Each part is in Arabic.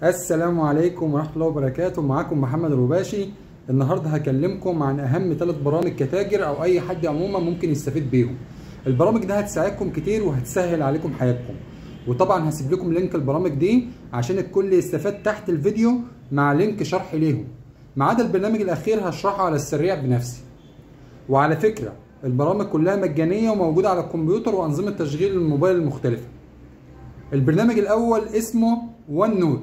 السلام عليكم ورحمة الله وبركاته. معاكم محمد الرباشي. النهاردة هكلمكم عن أهم 3 برامج كتاجر أو أي حد عموما ممكن يستفيد بيهم. البرامج ده هتساعدكم كتير وهتسهل عليكم حياتكم، وطبعا هسيب لكم لينك البرامج دي عشان الكل يستفاد تحت الفيديو مع لينك شرح ليهم، ما عدا البرنامج الأخير هشرحه على السريع بنفسي. وعلى فكرة البرامج كلها مجانية وموجودة على الكمبيوتر وأنظمة تشغيل الموبايل المختلفة. البرنامج الأول اسمه ون نوت،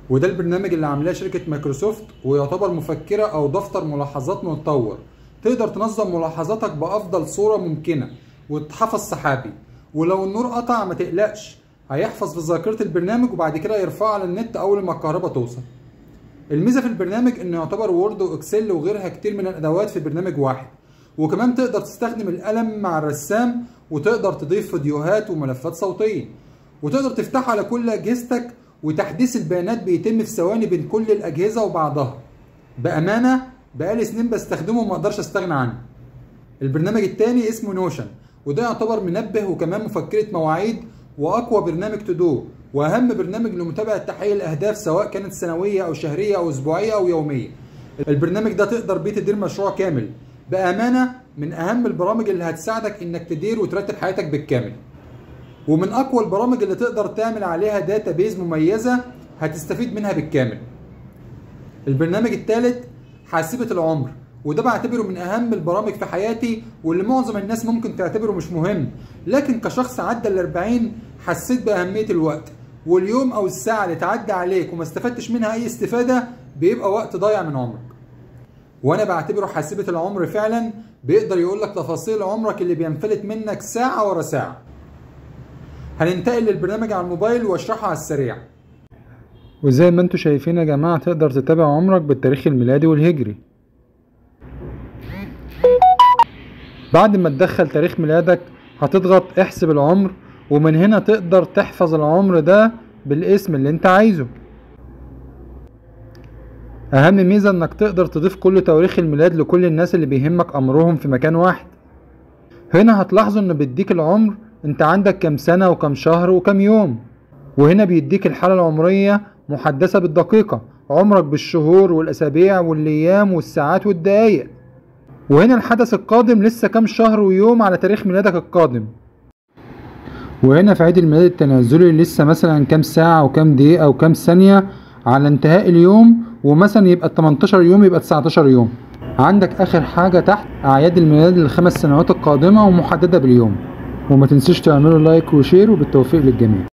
وده البرنامج اللي عاملاه شركة مايكروسوفت، ويعتبر مفكرة أو دفتر ملاحظات متطور. تقدر تنظم ملاحظاتك بأفضل صورة ممكنة وتحفظ سحابي، ولو النور قطع ما تقلقش، هيحفظ في ذاكرة البرنامج وبعد كده يرفعه على النت أول ما الكهرباء توصل. الميزة في البرنامج إنه يعتبر وورد وإكسل وغيرها كتير من الأدوات في برنامج واحد، وكمان تقدر تستخدم القلم مع الرسام، وتقدر تضيف فيديوهات وملفات صوتية، وتقدر تفتحه على كل أجهزتك، وتحديث البيانات بيتم في ثواني بين كل الأجهزة وبعضها. بأمانة بقالي سنين بستخدمه وما اقدرش استغنى عنه. البرنامج التاني اسمه نوشن، وده يعتبر منبه وكمان مفكرة مواعيد، وأقوى برنامج تودو، وأهم برنامج لمتابعة تحقيق الأهداف سواء كانت سنوية أو شهرية أو أسبوعية أو يومية. البرنامج ده تقدر بيه تدير مشروع كامل. بأمانة من أهم البرامج اللي هتساعدك إنك تدير وترتب حياتك بالكامل، ومن أقوى البرامج اللي تقدر تعمل عليها داتابيز مميزة هتستفيد منها بالكامل. البرنامج الثالث حاسبة العمر، وده بعتبره من أهم البرامج في حياتي، واللي معظم الناس ممكن تعتبره مش مهم، لكن كشخص عدى ال40 حسيت بأهمية الوقت، واليوم أو الساعة اللي تعدى عليك وما استفدتش منها أي استفادة بيبقى وقت ضايع من عمرك. وأنا بعتبره حاسبة العمر فعلا، بيقدر يقولك تفاصيل عمرك اللي بينفلت منك ساعة ورا ساعة. هننتقل للبرنامج على الموبايل واشرحه على السريع. وزي ما انتوا شايفين يا جماعة تقدر تتابع عمرك بالتاريخ الميلادي والهجري. بعد ما تدخل تاريخ ميلادك هتضغط احسب العمر، ومن هنا تقدر تحفظ العمر ده بالاسم اللي انت عايزه. اهم ميزة انك تقدر تضيف كل تواريخ الميلاد لكل الناس اللي بيهمك امرهم في مكان واحد. هنا هتلاحظوا انه بيديك العمر، انت عندك كام سنة وكام شهر وكام يوم، وهنا بيديك الحالة العمرية محدثة بالدقيقة، عمرك بالشهور والأسابيع والأيام والساعات والدقايق، وهنا الحدث القادم لسه كام شهر ويوم على تاريخ ميلادك القادم، وهنا في عيد الميلاد التنازلي لسه مثلا كام ساعة وكام دقيقة وكام ثانية على انتهاء اليوم، ومثلا يبقى 18 يوم يبقى 19 يوم. عندك آخر حاجة تحت أعياد الميلاد ل5 سنوات القادمة ومحددة باليوم. وما تنسوش تعملوا لايك وشير، وبالتوفيق للجميع.